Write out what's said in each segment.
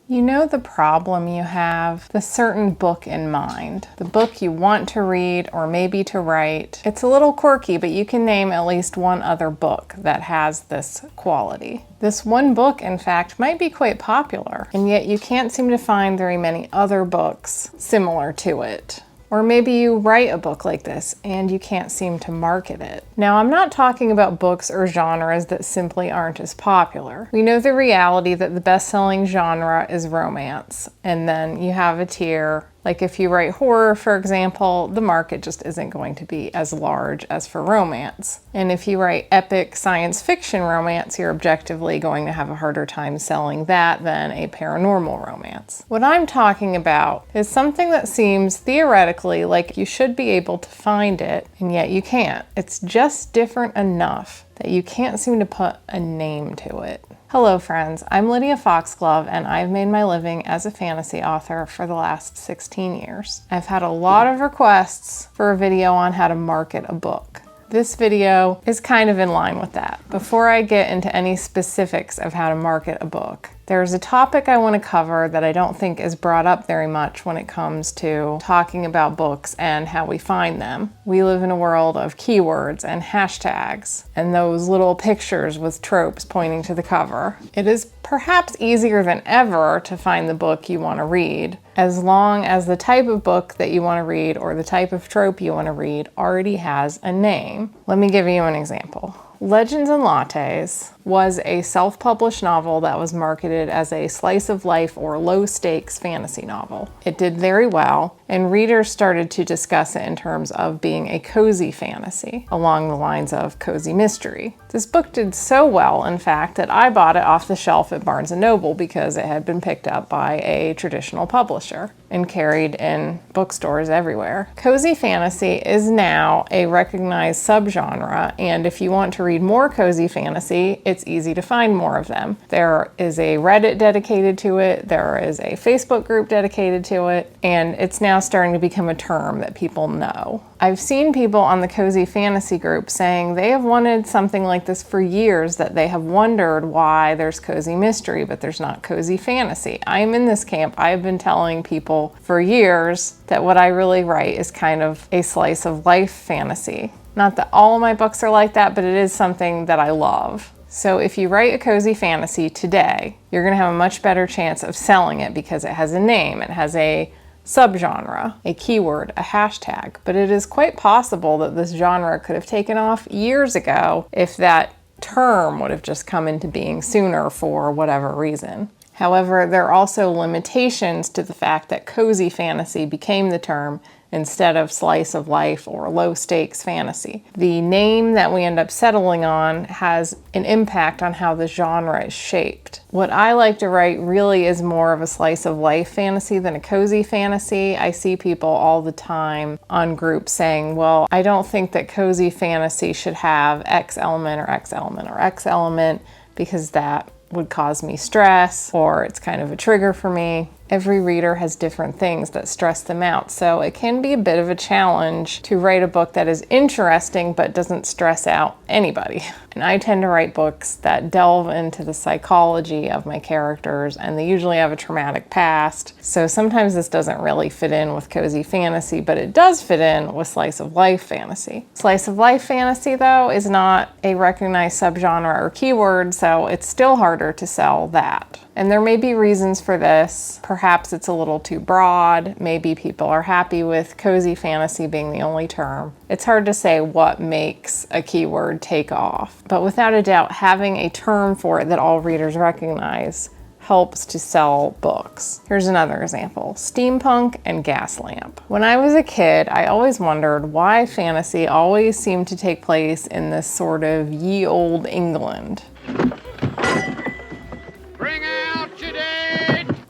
You know the problem you have? The certain book in mind. The book you want to read or maybe to write. It's a little quirky, but you can name at least one other book that has this quality. This one book, in fact, might be quite popular, and yet you can't seem to find very many other books similar to it. Or maybe you write a book like this and you can't seem to market it. Now, I'm not talking about books or genres that simply aren't as popular. We know the reality that the best-selling genre is romance, and then you have a tier. Like if you write horror, for example, the market just isn't going to be as large as for romance. And if you write epic science fiction romance, you're objectively going to have a harder time selling that than a paranormal romance. What I'm talking about is something that seems theoretically like you should be able to find it, and yet you can't. It's just different enough that you can't seem to put a name to it. Hello friends, I'm Lydia Foxglove and I've made my living as a fantasy author for the last 16 years. I've had a lot of requests for a video on how to market a book. This video is kind of in line with that. Before I get into any specifics of how to market a book, there's a topic I want to cover that I don't think is brought up very much when it comes to talking about books and how we find them. We live in a world of keywords and hashtags and those little pictures with tropes pointing to the cover. It is perhaps easier than ever to find the book you want to read, as long as the type of book that you want to read or the type of trope you want to read already has a name. Let me give you an example. Legends and Lattes was a self-published novel that was marketed as a slice of life or low-stakes fantasy novel. It did very well, and readers started to discuss it in terms of being a cozy fantasy, along the lines of cozy mystery. This book did so well, in fact, that I bought it off the shelf at Barnes & Noble because it had been picked up by a traditional publisher and carried in bookstores everywhere. Cozy fantasy is now a recognized subgenre, and if you want to read more cozy fantasy, it's easy to find more of them. There is a Reddit dedicated to it, there is a Facebook group dedicated to it, and it's now starting to become a term that people know. I've seen people on the cozy fantasy group saying they have wanted something like this for years, that they have wondered why there's cozy mystery but there's not cozy fantasy. I'm in this camp. I've been telling people for years that what I really write is kind of a slice of life fantasy. Not that all of my books are like that, but it is something that I love. So if you write a cozy fantasy today, you're going to have a much better chance of selling it because it has a name, it has a subgenre, a keyword, a hashtag. But it is quite possible that this genre could have taken off years ago if that term would have just come into being sooner for whatever reason. However, there are also limitations to the fact that cozy fantasy became the term instead of slice of life or low stakes fantasy. The name that we end up settling on has an impact on how the genre is shaped. What I like to write really is more of a slice of life fantasy than a cozy fantasy. I see people all the time on groups saying, well, I don't think that cozy fantasy should have X element or X element or X element because that would cause me stress, or it's kind of a trigger for me. Every reader has different things that stress them out, so it can be a bit of a challenge to write a book that is interesting but doesn't stress out anybody. And I tend to write books that delve into the psychology of my characters, and they usually have a traumatic past, so sometimes this doesn't really fit in with cozy fantasy, but it does fit in with slice of life fantasy. Slice of life fantasy, though, is not a recognized subgenre or keyword, so it's still harder to sell that. And there may be reasons for this. Perhaps it's a little too broad. Maybe people are happy with cozy fantasy being the only term. It's hard to say what makes a keyword take off. But without a doubt, having a term for it that all readers recognize helps to sell books. Here's another example: steampunk and gas lamp. When I was a kid, I always wondered why fantasy always seemed to take place in this sort of ye olde England.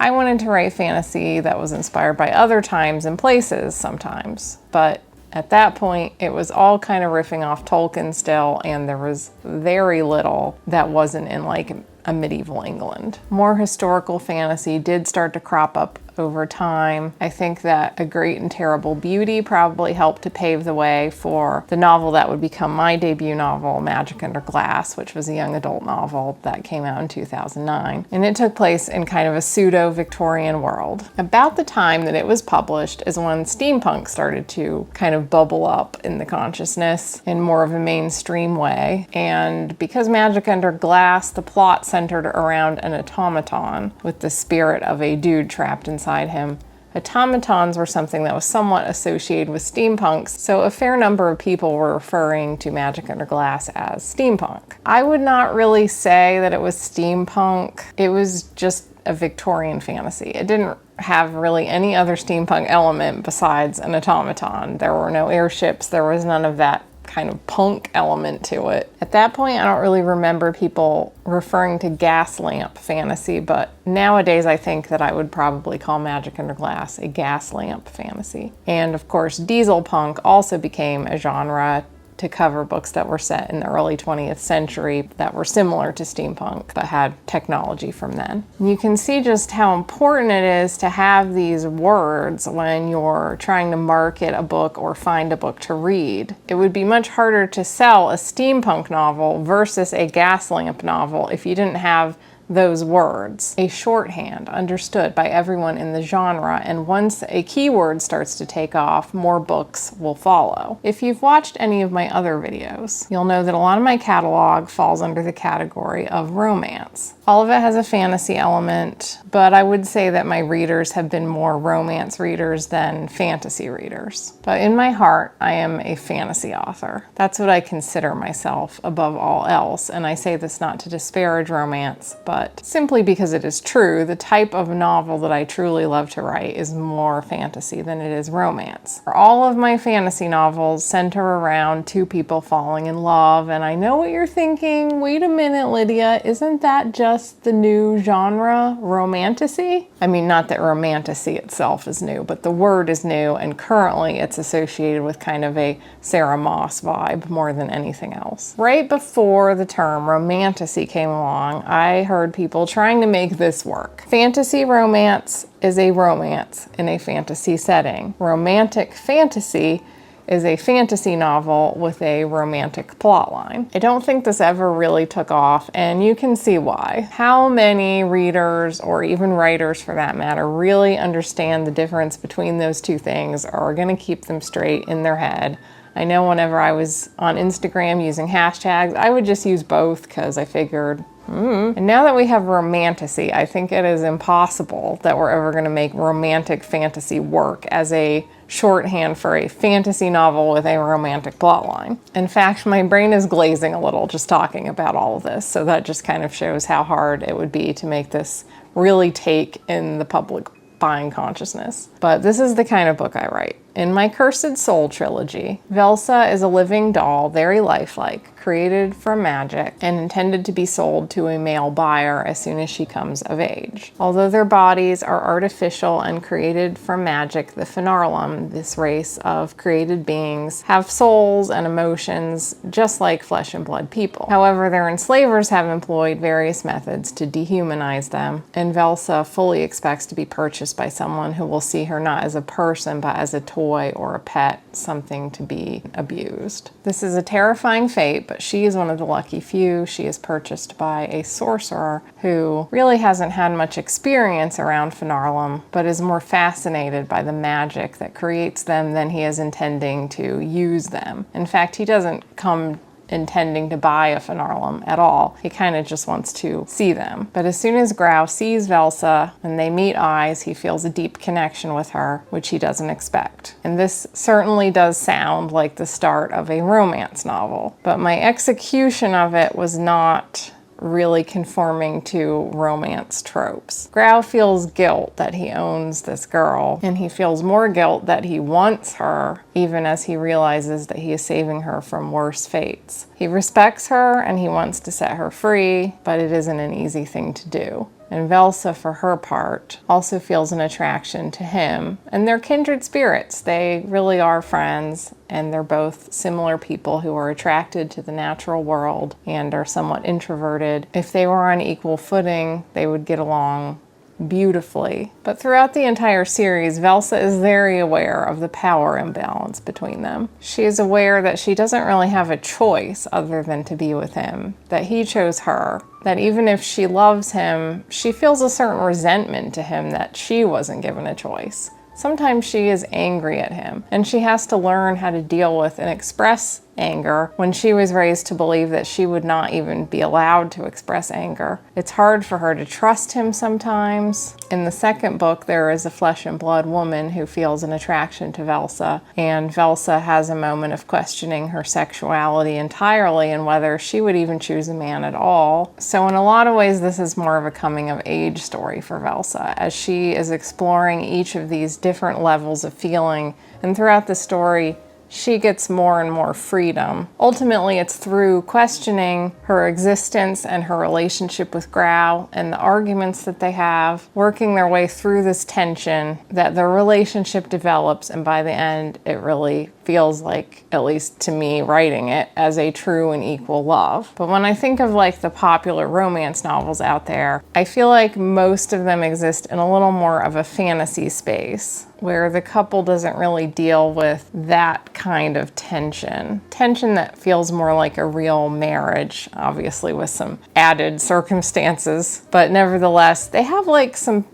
I wanted to write fantasy that was inspired by other times and places sometimes, but at that point it was all kind of riffing off Tolkien still, and there was very little that wasn't in like a medieval England. More historical fantasy did start to crop up over time. I think that A Great and Terrible Beauty probably helped to pave the way for the novel that would become my debut novel, Magic Under Glass, which was a young adult novel that came out in 2009. And it took place in kind of a pseudo-Victorian world. About the time that it was published is when steampunk started to kind of bubble up in the consciousness in more of a mainstream way. And because Magic Under Glass, the plot centered around an automaton with the spirit of a dude trapped inside him. Automatons were something that was somewhat associated with steampunk, so a fair number of people were referring to Magic Under Glass as steampunk. I would not really say that it was steampunk. It was just a Victorian fantasy. It didn't have really any other steampunk element besides an automaton. There were no airships, there was none of that kind of punk element to it. At that point, I don't really remember people referring to gas lamp fantasy, but nowadays I think that I would probably call Magic Under Glass a gas lamp fantasy. And of course, diesel punk also became a genre to cover books that were set in the early 20th century that were similar to steampunk but had technology from then. You can see just how important it is to have these words when you're trying to market a book or find a book to read. It would be much harder to sell a steampunk novel versus a gas lamp novel if you didn't have those words, a shorthand understood by everyone in the genre, and once a keyword starts to take off, more books will follow. If you've watched any of my other videos, you'll know that a lot of my catalog falls under the category of romance. All of it has a fantasy element, but I would say that my readers have been more romance readers than fantasy readers. But in my heart, I am a fantasy author. That's what I consider myself above all else, and I say this not to disparage romance, but simply because it is true. The type of novel that I truly love to write is more fantasy than it is romance. All of my fantasy novels center around two people falling in love, and I know what you're thinking. Wait a minute, Lydia, isn't that just the new genre, romantasy? I mean, not that romantasy itself is new, but the word is new, and currently it's associated with kind of a Sarah Moss vibe more than anything else. Right before the term romantasy came along, I heard people trying to make this work. Fantasy romance is a romance in a fantasy setting. Romantic fantasy is a fantasy novel with a romantic plotline. I don't think this ever really took off, and you can see why. How many readers, or even writers for that matter, really understand the difference between those two things or are gonna keep them straight in their head? I know whenever I was on Instagram using hashtags, I would just use both because I figured, And now that we have romantasy, I think it is impossible that we're ever going to make romantic fantasy work as a shorthand for a fantasy novel with a romantic plotline. In fact, my brain is glazing a little just talking about all of this, so that just kind of shows how hard it would be to make this really take in the public buying consciousness. But this is the kind of book I write. In my Cursed Soul trilogy, Velsa is a living doll, very lifelike, created from magic and intended to be sold to a male buyer as soon as she comes of age. Although their bodies are artificial and created from magic, the Finarlum, this race of created beings, have souls and emotions just like flesh and blood people. However, their enslavers have employed various methods to dehumanize them, and Velsa fully expects to be purchased by someone who will see her not as a person but as a toy or a pet, something to be abused. This is a terrifying fate, but she is one of the lucky few. She is purchased by a sorcerer who really hasn't had much experience around Finarlum, but is more fascinated by the magic that creates them than he is intending to use them. In fact, he doesn't come intending to buy a Finarlum at all. He kind of just wants to see them. But as soon as Grau sees Velsa and they meet eyes, he feels a deep connection with her, which he doesn't expect. And this certainly does sound like the start of a romance novel, but my execution of it was not really conforming to romance tropes. Grau feels guilt that he owns this girl, and he feels more guilt that he wants her, even as he realizes that he is saving her from worse fates. He respects her and he wants to set her free, but it isn't an easy thing to do. And Velsa, for her part, also feels an attraction to him. And they're kindred spirits. They really are friends, and they're both similar people who are attracted to the natural world and are somewhat introverted. If they were on equal footing, they would get along beautifully. But throughout the entire series, Velsa is very aware of the power imbalance between them. She is aware that she doesn't really have a choice other than to be with him, that he chose her, that even if she loves him, she feels a certain resentment to him that she wasn't given a choice. Sometimes she is angry at him, and she has to learn how to deal with and express anger when she was raised to believe that she would not even be allowed to express anger. It's hard for her to trust him sometimes. In the second book, there is a flesh and blood woman who feels an attraction to Velsa, and Velsa has a moment of questioning her sexuality entirely and whether she would even choose a man at all. So in a lot of ways, this is more of a coming of age story for Velsa, as she is exploring each of these different levels of feeling, and throughout the story, she gets more and more freedom. Ultimately, it's through questioning her existence and her relationship with Grau and the arguments that they have, working their way through this tension, that their relationship develops, and by the end, it really feels like, at least to me writing it, as a true and equal love. But when I think of like the popular romance novels out there, I feel like most of them exist in a little more of a fantasy space, where the couple doesn't really deal with that kind of tension. Tension that feels more like a real marriage, obviously with some added circumstances. But nevertheless, they have like some,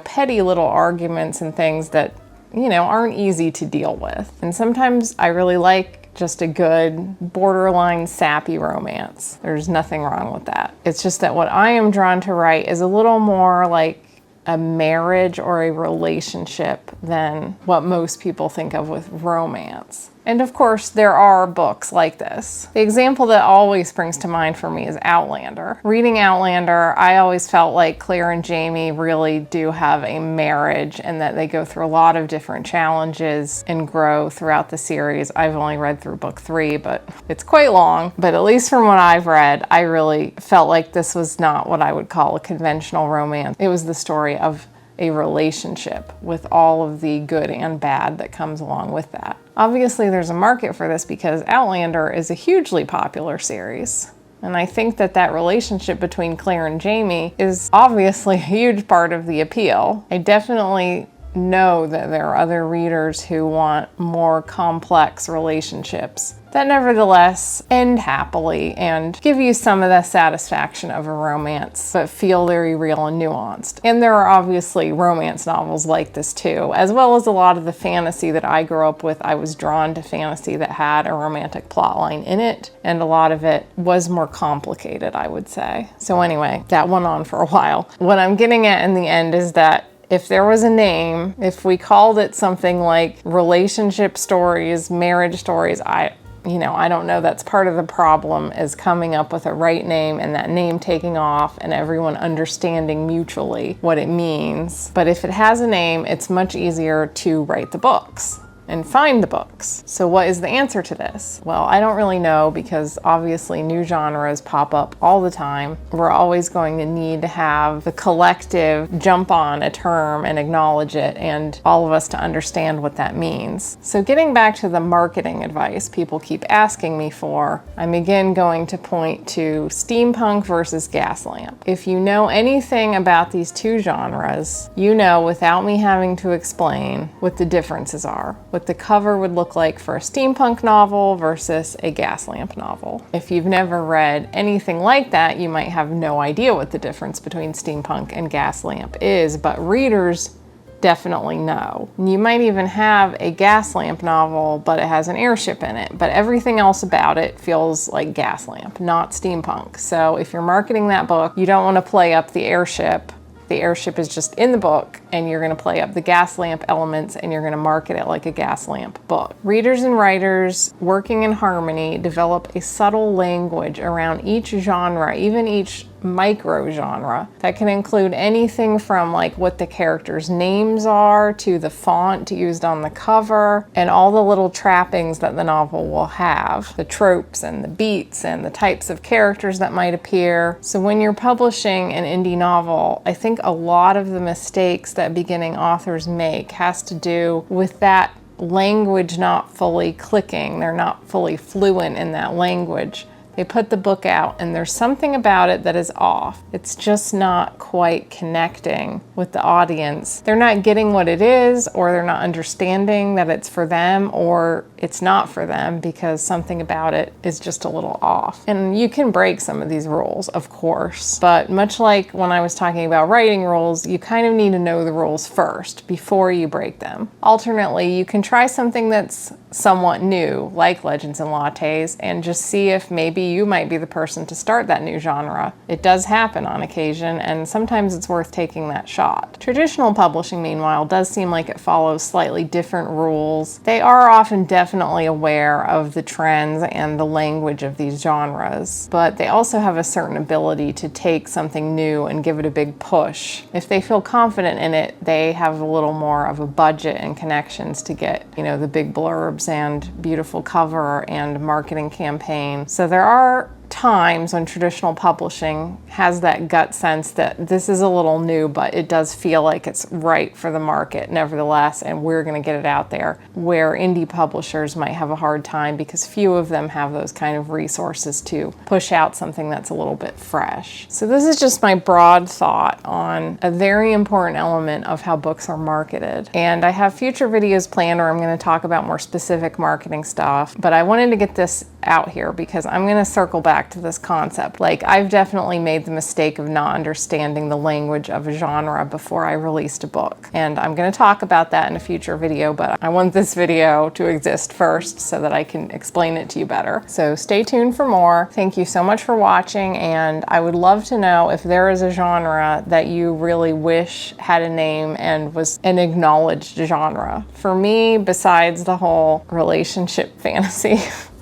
petty little arguments and things that, aren't easy to deal with. And sometimes I really like just a good, borderline sappy romance. There's nothing wrong with that. It's just that what I am drawn to write is a little more like a marriage or a relationship than what most people think of with romance. And of course, there are books like this. The example that always springs to mind for me is Outlander. Reading Outlander, I always felt like Claire and Jamie really do have a marriage and that they go through a lot of different challenges and grow throughout the series. I've only read through book 3, but it's quite long. But at least from what I've read, I really felt like this was not what I would call a conventional romance. It was the story of a relationship with all of the good and bad that comes along with that. Obviously, there's a market for this because Outlander is a hugely popular series. And I think that that relationship between Claire and Jamie is obviously a huge part of the appeal. I definitely know that there are other readers who want more complex relationships that nevertheless end happily and give you some of the satisfaction of a romance, but feel very real and nuanced. And there are obviously romance novels like this too, as well as a lot of the fantasy that I grew up with. I was drawn to fantasy that had a romantic plotline in it, and a lot of it was more complicated, I would say. So anyway, that went on for a while. What I'm getting at in the end is that if there was a name, if we called it something like relationship stories, marriage stories, I don't know, that's part of the problem, is coming up with a right name and that name taking off and everyone understanding mutually what it means. But if it has a name, it's much easier to write the books and find the books. So what is the answer to this? Well, I don't really know, because obviously new genres pop up all the time. We're always going to need to have the collective jump on a term and acknowledge it, and all of us to understand what that means. So getting back to the marketing advice people keep asking me for, I'm again going to point to steampunk versus gaslamp. If you know anything about these two genres, you know without me having to explain what the differences are, what the cover would look like for a steampunk novel versus a gaslamp novel. If you've never read anything like that, you might have no idea what the difference between steampunk and gaslamp is, but readers definitely know. You might even have a gaslamp novel, but it has an airship in it, but everything else about it feels like gaslamp, not steampunk. So if you're marketing that book, you don't want to play up the airship. The airship is just in the book, and you're going to play up the gas lamp elements, and you're going to market it like a gas lamp book. Readers and writers working in harmony develop a subtle language around each genre, even each micro genre, that can include anything from like what the characters' names are to the font used on the cover and all the little trappings that the novel will have, the tropes and the beats and the types of characters that might appear. So when you're publishing an indie novel, I think a lot of the mistakes that beginning authors make has to do with that language not fully clicking. They're not fully fluent in that language. They put the book out and there's something about it that is off. It's just not quite connecting with the audience. They're not getting what it is, or they're not understanding that it's for them, or it's not for them because something about it is just a little off. And you can break some of these rules, of course, but much like when I was talking about writing rules, you kind of need to know the rules first before you break them. Alternately, you can try something that's somewhat new, like Legends and Lattes, and just see if maybe you might be the person to start that new genre. It does happen on occasion, and sometimes it's worth taking that shot. Traditional publishing, meanwhile, does seem like it follows slightly different rules. They are often definitely aware of the trends and the language of these genres, but they also have a certain ability to take something new and give it a big push. If they feel confident in it, they have a little more of a budget and connections to get, the big blurbs and beautiful cover and marketing campaign. So there are times when traditional publishing has that gut sense that this is a little new, but it does feel like it's right for the market nevertheless, and we're going to get it out there, where indie publishers might have a hard time because few of them have those kind of resources to push out something that's a little bit fresh. So this is just my broad thought on a very important element of how books are marketed. And I have future videos planned where I'm going to talk about more specific marketing stuff, but I wanted to get this out here because I'm going to circle back to this concept. Like, I've definitely made the mistake of not understanding the language of a genre before I released a book. And I'm going to talk about that in a future video, but I want this video to exist first so that I can explain it to you better. So stay tuned for more. Thank you so much for watching, and I would love to know if there is a genre that you really wish had a name and was an acknowledged genre. For me, besides the whole relationship fantasy,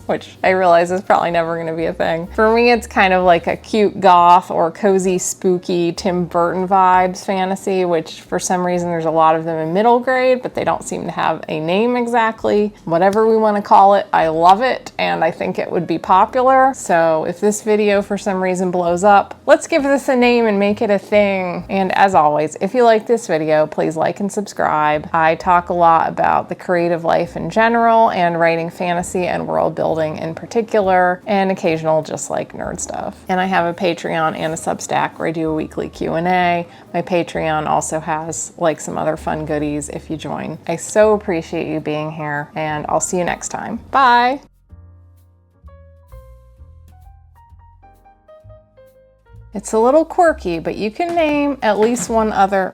which I realize is probably never going to be a thing. For me, it's kind of like a cute goth or cozy, spooky Tim Burton vibes fantasy, which for some reason there's a lot of them in middle grade, but they don't seem to have a name exactly. Whatever we want to call it, I love it, and I think it would be popular. So if this video for some reason blows up, let's give this a name and make it a thing. And as always, if you like this video, please like and subscribe. I talk a lot about the creative life in general and writing fantasy and world building in particular, and occasional just like nerd stuff. And I have a Patreon and a Substack where I do a weekly Q&A. My Patreon also has like some other fun goodies if you join. I so appreciate you being here, and I'll see you next time. Bye! It's a little quirky, but you can name at least one other